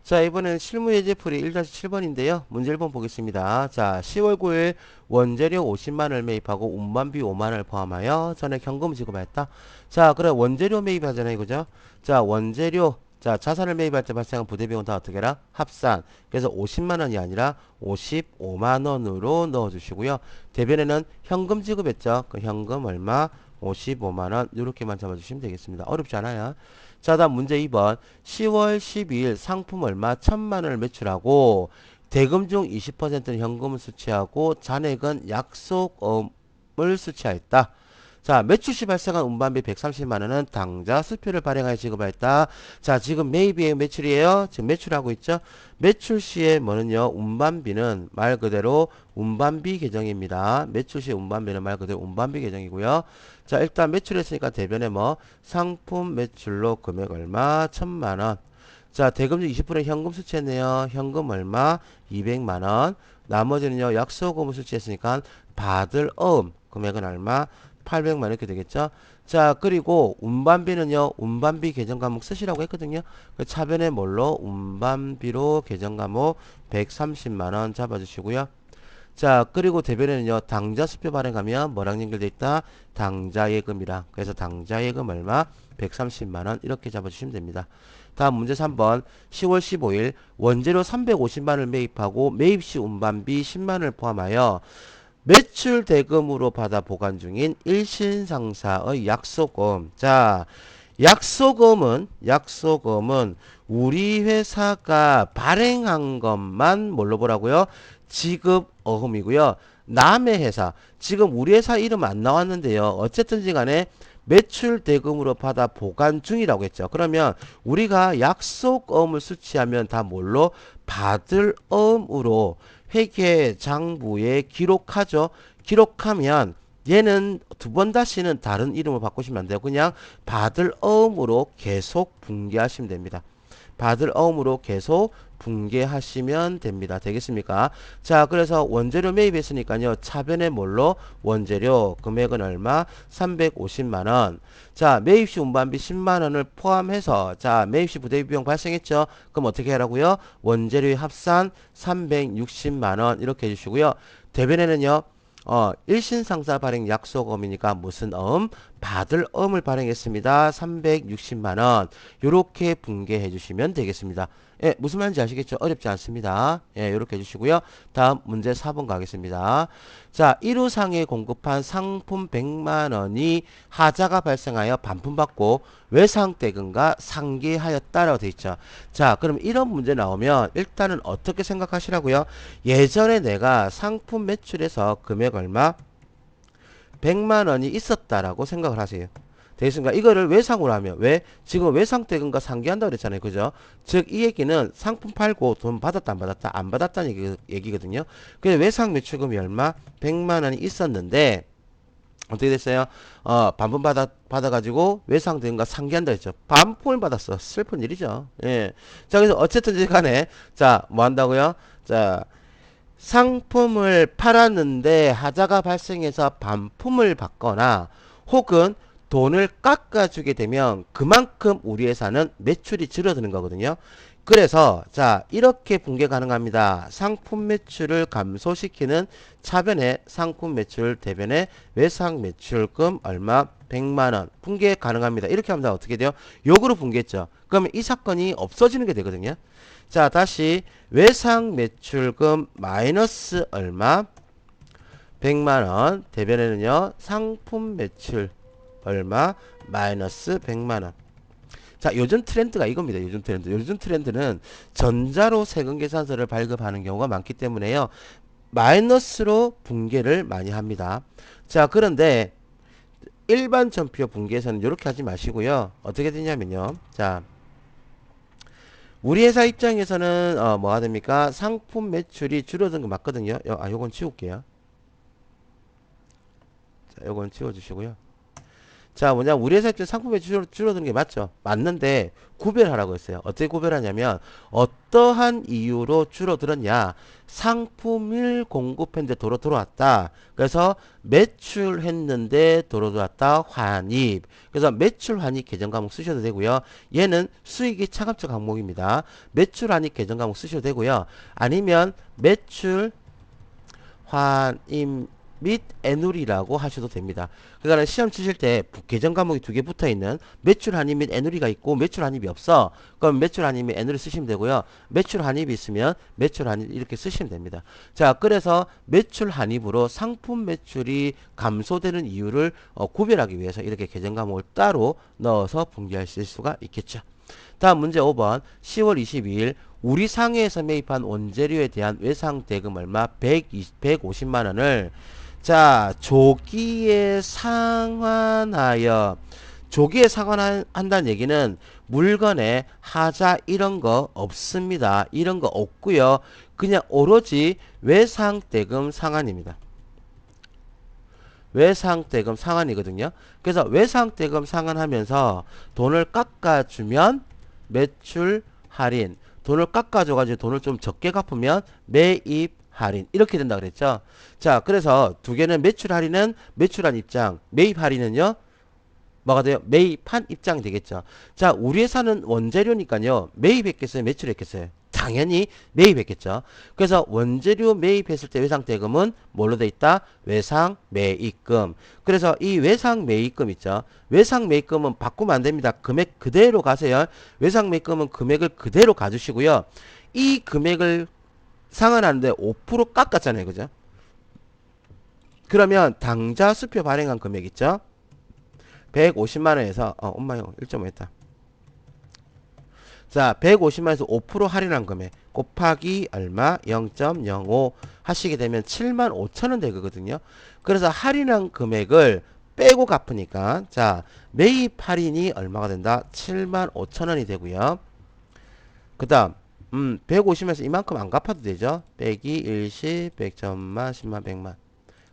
자, 이번에는 실무 예제풀이 1-7번인데요. 문제 1번 보겠습니다. 자, 10월 9일 원재료 50만원을 매입하고 운반비 5만원을 포함하여 전액 현금 지급하였다. 자, 그래 원재료 매입하잖아요. 그죠? 자, 원재료 자, 자산을 매입할 때 발생한 부대비용은 다 어떻게 해라? 합산. 그래서 50만원이 아니라 55만원으로 넣어주시고요. 대변에는 현금 지급했죠. 그 현금 얼마? 55만원. 이렇게만 잡아주시면 되겠습니다. 어렵지 않아요. 자, 다음 문제 2번. 10월 12일 상품 얼마 1000만원을 매출하고 대금 중 20%는 현금을 수취하고 잔액은 약속금을 수취하였다. 자, 매출 시 발생한 운반비 130만원은 당좌 수표를 발행하여 지급하였다. 자, 지금 매입이에요, 매출이에요? 지금 매출하고 있죠? 매출 시에 뭐는요? 운반비는 말 그대로 운반비 계정입니다. 매출 시 운반비는 말 그대로 운반비 계정이고요. 자, 일단 매출했으니까 대변에 뭐 상품 매출로 금액 얼마? 1000만원. 자, 대금 중 20% 현금 수취했네요. 현금 얼마? 200만원. 나머지는요, 약소금을 수취했으니까 받을 금액은 얼마? 800만원 이렇게 되겠죠. 자, 그리고 운반비는요, 운반비 계정 과목 쓰시라고 했거든요. 그 차변에 뭘로? 운반비로 계정 과목 130만원 잡아주시고요. 자, 그리고 대변에는요, 당좌 수표 발행하면 뭐랑 연결돼 있다? 당좌예금이랑. 그래서 당좌예금 얼마? 130만원 이렇게 잡아주시면 됩니다. 다음 문제 3번. 10월 15일 원재료 350만원을 매입하고 매입시 운반비 10만원을 포함하여 매출 대금으로 받아 보관 중인 일신상사의 약소금. 자, 약소금은 우리 회사가 발행한 것만 뭘로 보라고요? 지급 어음이고요. 남의 회사, 지금 우리 회사 이름 안 나왔는데요. 어쨌든지 간에 매출 대금으로 받아 보관 중이라고 했죠. 그러면 우리가 약속어음을 수취하면 다 뭘로? 받을 어음으로 회계 장부에 기록하죠. 기록하면 얘는 두 번 다시는 다른 이름을 바꾸시면 안 돼요. 그냥 받을 어음으로 계속 분개하시면 됩니다. 받을 어음으로 계속 분개하시면 됩니다. 되겠습니까? 자, 그래서 원재료 매입했으니까요. 차변에 뭘로? 원재료 금액은 얼마? 350만원. 자, 매입시 운반비 10만원을 포함해서 자, 매입시 부대비 비용 발생했죠? 그럼 어떻게 하라고요? 원재료의 합산 360만원 이렇게 해주시고요. 대변에는요. 일신상사 발행 약속음이니까 무슨 음? 받을 음을 발행했습니다. 360만원. 요렇게 분개해 주시면 되겠습니다. 예, 무슨 말인지 아시겠죠? 어렵지 않습니다. 예, 요렇게 해주시고요. 다음 문제 4번 가겠습니다. 자, 1호상에 공급한 상품 100만원이 하자가 발생하여 반품받고 외상대금과 상계하였다라고 되어 있죠. 자, 그럼 이런 문제 나오면 일단은 어떻게 생각하시라고요? 예전에 내가 상품 매출에서 금액 얼마? 100만원이 있었다라고 생각을 하세요. 되겠습니까? 이거를 외상으로 하면 왜? 지금 외상대금과 상계한다고 그랬잖아요. 그죠? 즉 이 얘기는 상품 팔고 돈 받았다 안 받았다 안 받았다는 얘기거든요. 그래서 외상 매출금이 얼마? 100만원이 있었는데 어떻게 됐어요? 반품 받아가지고 외상대금과 상계한다 했죠. 반품을 받았어. 슬픈 일이죠. 예. 자, 그래서 어쨌든 간에 자, 뭐 한다고요? 자, 상품을 팔았는데 하자가 발생해서 반품을 받거나 혹은 돈을 깎아주게 되면 그만큼 우리 회사는 매출이 줄어드는 거거든요. 그래서 자, 이렇게 분개 가능합니다. 상품 매출을 감소시키는 차변에 상품 매출 대변에 외상 매출금 얼마? 100만원 분개 가능합니다. 이렇게 하면 어떻게 돼요? 역으로 분개했죠. 그러면 이 사건이 없어지는 게 되거든요. 자, 다시 외상 매출금 마이너스 얼마? 100만원. 대변에는요, 상품 매출 얼마? 마이너스 100만원. 자, 요즘 트렌드가 이겁니다. 요즘 트렌드. 요즘 트렌드는 전자로 세금 계산서를 발급하는 경우가 많기 때문에요. 마이너스로 분개를 많이 합니다. 자, 그런데 일반 전표 분개에서는 이렇게 하지 마시고요. 어떻게 되냐면요. 자, 우리 회사 입장에서는 뭐가 됩니까? 상품 매출이 줄어든 거 맞거든요. 요건 지울게요. 자, 요건 지워주시고요. 자, 뭐냐, 우리 회사 입장 상품에 줄어드는 게 맞죠? 맞는데, 구별하라고 했어요. 어떻게 구별하냐면, 어떠한 이유로 줄어들었냐? 상품을 공급했는데 도로 들어왔다. 그래서 매출했는데 도로 들어왔다. 환입. 그래서 매출 환입 계정 과목 쓰셔도 되고요. 얘는 수익이 차감적 항목입니다. 매출 환입 계정 과목 쓰셔도 되고요. 아니면 매출 환입 및 애누리라고 하셔도 됩니다. 그러니까 시험 치실 때 계정 과목이 두 개 붙어 있는 매출 환입 및 애누리가 있고 매출 환입이 없어. 그럼 매출 환입 및 애누리 쓰시면 되고요. 매출 환입이 있으면 매출 환입 이렇게 쓰시면 됩니다. 자, 그래서 매출 환입으로 상품 매출이 감소되는 이유를 구별하기 위해서 이렇게 계정 과목을 따로 넣어서 분기하실 수가 있겠죠. 다음 문제 5번 10월 22일 우리 상해에서 매입한 원재료에 대한 외상 대금 얼마 150만 원을 자 조기에 상환하여 조기에 상환한다는 얘기는 물건에 하자 이런 거 없습니다. 이런 거 없고요. 그냥 오로지 외상대금 상환입니다. 외상대금 상환이거든요. 그래서 외상대금 상환하면서 돈을 깎아주면 매출 할인, 돈을 깎아줘가지고 돈을 좀 적게 갚으면 매입 할인 이렇게 된다 그랬죠. 자, 그래서 두 개는 매출 할인은 매출한 입장, 매입 할인은요 뭐가 돼요? 매입한 입장이 되겠죠. 자, 우리 회사는 원재료니까요 매입했겠어요, 매출했겠어요? 당연히 매입했겠죠. 그래서 원재료 매입했을 때 외상대금은 뭘로 돼 있다? 외상 매입금. 그래서 이 외상 매입금 있죠. 외상 매입금은 바꾸면 안 됩니다. 금액 그대로 가세요. 외상 매입금은 금액을 그대로 가주시고요. 이 금액을 상환하는데 5% 깎았잖아요. 그죠? 그러면 당좌 수표 발행한 금액 있죠? 150만원에서 엄마요 1.5 했다. 자, 150만원에서 5% 할인한 금액 곱하기 얼마? 0.05 하시게 되면 7만 5천원 되거든요. 그래서 할인한 금액을 빼고 갚으니까 자, 매입 할인이 얼마가 된다? 7만 5천원이 되고요. 그 다음 150만에서 이만큼 안 갚아도 되죠. 빼기 일시 100점만 10만 100만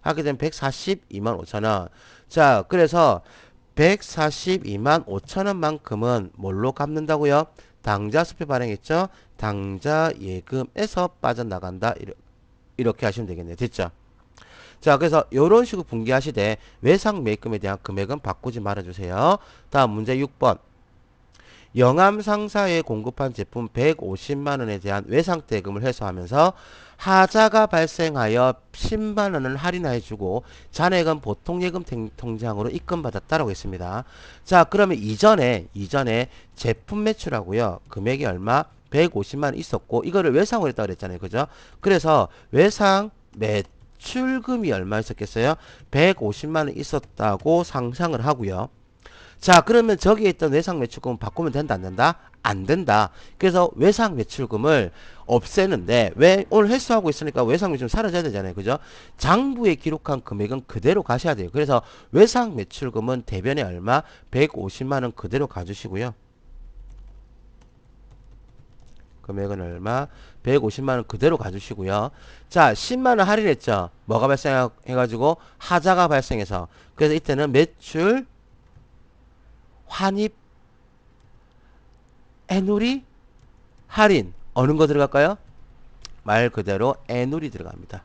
하게 되면 142만 5천원. 자, 그래서 142만 5천원만큼은 뭘로 갚는다고요? 당좌 수표 발행했죠? 당좌 예금에서 빠져나간다. 이렇게 하시면 되겠네요. 됐죠? 자, 그래서 이런 식으로 분기하시되 외상 매입금에 대한 금액은 바꾸지 말아주세요. 다음 문제 6번. 영암 상사에 공급한 제품 150만원에 대한 외상대금을 회수하면서 하자가 발생하여 10만원을 할인해주고 잔액은 보통예금 통장으로 입금받았다라고 했습니다. 자, 그러면 이전에 제품 매출하고요. 금액이 얼마? 150만원 있었고 이거를 외상으로 했다고 그랬잖아요. 그죠? 그래서 외상 매출금이 얼마 있었겠어요? 150만원 있었다고 상상을 하고요. 자, 그러면 저기에 있던 외상 매출금은 바꾸면 된다, 안 된다? 안 된다. 그래서 외상 매출금을 없애는데 왜 오늘 횟수하고 있으니까 외상 매출금 사라져야 되잖아요. 그죠? 장부에 기록한 금액은 그대로 가셔야 돼요. 그래서 외상 매출금은 대변에 얼마? 150만 원 그대로 가주시고요. 금액은 얼마? 150만 원 그대로 가주시고요. 자, 10만 원 할인했죠. 뭐가 발생해가지고 하자가 발생해서 그래서 이때는 매출 환입 애누리 할인 어느 거 들어갈까요? 말 그대로 애누리 들어갑니다.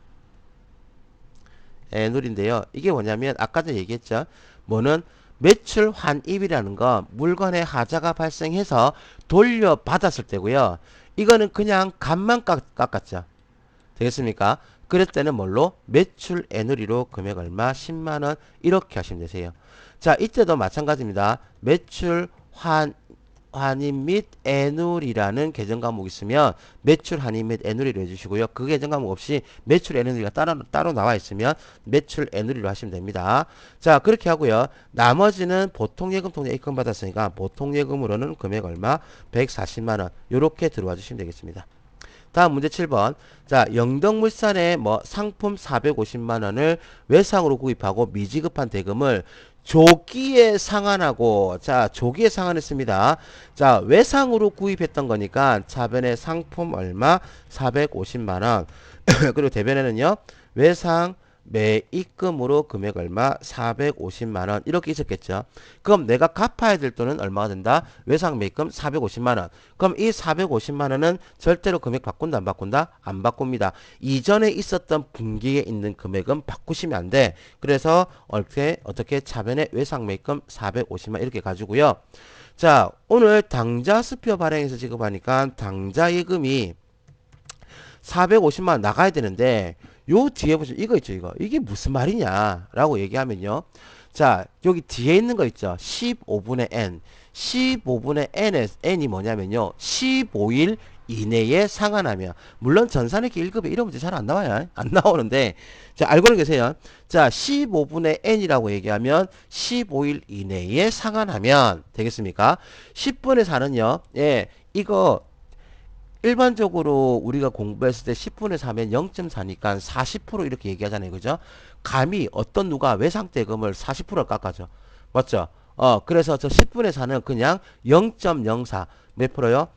애누리인데요. 이게 뭐냐면 아까 전에 얘기했죠. 뭐는 매출 환입이라는 거 물건의 하자가 발생해서 돌려받았을 때고요. 이거는 그냥 값만 깎았죠. 되겠습니까? 그럴 때는 뭘로? 매출 애누리로 금액 얼마? 10만원 이렇게 하시면 되세요. 자, 이때도 마찬가지입니다. 매출 환입 및 애누리라는 계정 과목이 있으면 매출 환입 및 애누리로 해주시고요. 그 계정 과목 없이 매출 애누리가 따로 나와 있으면 매출 애누리로 하시면 됩니다. 자, 그렇게 하고요. 나머지는 보통예금 통장에 입금받았으니까 보통예금으로는 금액 얼마? 140만원 요렇게 들어와 주시면 되겠습니다. 다음 문제 7번. 자, 영덕물산에 상품 450만원을 외상으로 구입하고 미지급한 대금을 조기에 상환하고 자, 조기에 상환했습니다. 자, 외상으로 구입했던 거니까 차변에 상품 얼마? 450만원. 그리고 대변에는요. 외상 매입금으로 금액 얼마? 450만원. 이렇게 있었겠죠. 그럼 내가 갚아야 될 돈은 얼마가 된다? 외상 매입금 450만원. 그럼 이 450만원은 절대로 금액 바꾼다, 안 바꾼다? 안 바꿉니다. 이전에 있었던 분기에 있는 금액은 바꾸시면 안 돼. 그래서 어떻게 차변에 외상 매입금 450만 이렇게 가지고요. 자, 오늘 당좌 수표 발행해서 지급하니까 당좌 예금이 450만 나가야 되는데 요 뒤에 보시면 이거 있죠, 이거. 이게 무슨 말이냐 라고 얘기하면요. 자, 여기 뒤에 있는 거 있죠. 15분의 n. 15분의 n이 뭐냐면요. 15일 이내에 상환하면, 물론 전산회계 1급에 이런 문제 잘 안 나와요. 안 나오는데, 자, 알고는 계세요. 자, 15분의 n이라고 얘기하면 15일 이내에 상환하면 되겠습니까? 10분의 4는요. 예, 이거 일반적으로 우리가 공부했을 때 10분의 4면 0.4니까 40% 이렇게 얘기하잖아요. 그죠? 감히 어떤 누가 외상대금을 40%를 깎아줘. 맞죠? 그래서 저 10분의 4는 그냥 0.04 몇 프로요?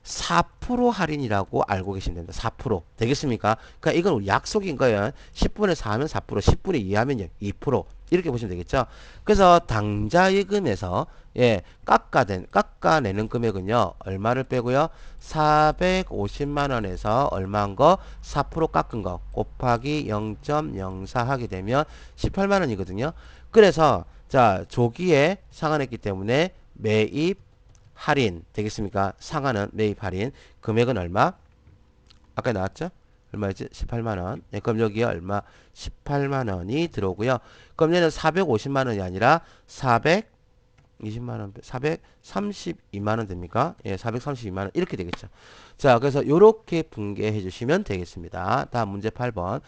4% 할인이라고 알고 계시면 됩니다. 4% 되겠습니까? 그러니까 이건 우리 약속인 거예요. 10분의 4하면 4%, 10분의 2하면 2% 이렇게 보시면 되겠죠. 그래서 당좌예금에서 예, 깎아내는 금액은요. 얼마를 빼고요? 450만 원에서 얼마인 거? 4% 깎은 거 곱하기 0.04 하게 되면 18만 원이거든요. 그래서 자, 조기에 상환했기 때문에 매입 할인 되겠습니까? 상한은 매입 할인 금액은 얼마? 아까 나왔죠? 얼마였지? 18만원. 예, 그럼 여기에 얼마? 18만원이 들어오고요. 그럼 얘는 450만원이 아니라 420만원, 432만원 됩니까? 예, 432만원 이렇게 되겠죠. 자, 그래서 요렇게 분개해 주시면 되겠습니다. 다음 문제 8번.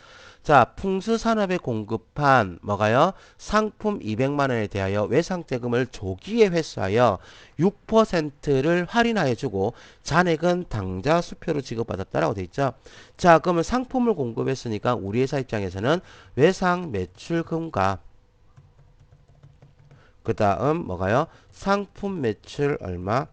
자, 풍수산업에 공급한 뭐가요? 상품 200만원에 대하여 외상대금을 조기에 회수하여 6%를 할인하여 주고 잔액은 당좌 수표로 지급받았다라고 돼 있죠. 자, 그러면 상품을 공급했으니까 우리 회사 입장에서는 외상 매출금과 그 다음 뭐가요? 상품 매출 얼마?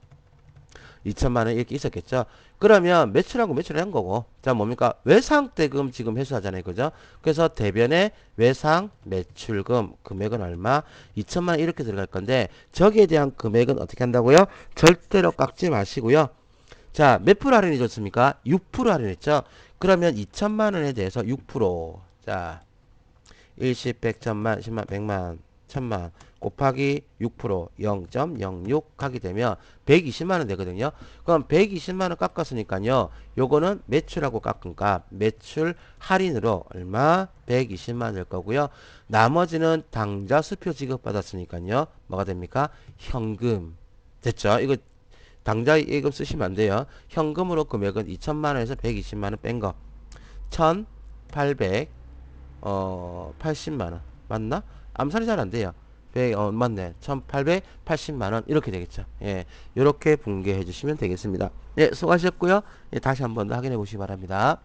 2천만 원 이렇게 있었겠죠. 그러면 매출하고 매출을 한 거고, 자 뭡니까? 외상대금 지금 회수하잖아요, 그죠? 그래서 대변에 외상 매출금 금액은 얼마? 2천만 원 이렇게 들어갈 건데 저기에 대한 금액은 어떻게 한다고요? 절대로 깎지 마시고요. 자, 몇 프로 할인해 줬습니까? 6% 할인했죠. 그러면 2천만 원에 대해서 6%. 자, 일십, 백, 천만, 십만, 백만, 천만 곱하기 6% 0.06 하게 되면 120만원 되거든요. 그럼 120만원 깎았으니까요. 요거는 매출하고 깎은 값 매출 할인으로 얼마? 120만원 될 거고요. 나머지는 당좌 수표 지급받았으니까요. 뭐가 됩니까? 현금. 됐죠? 이거 당좌 예금 쓰시면 안 돼요. 현금으로 금액은 2천만원에서 120만원 뺀 거. 1800 80만원. 맞나? 암산이 잘 안 돼요. 맞네. 1880만원. 이렇게 되겠죠. 예. 요렇게 분개해 주시면 되겠습니다. 예, 수고하셨고요. 예, 다시 한 번 더 확인해 보시기 바랍니다.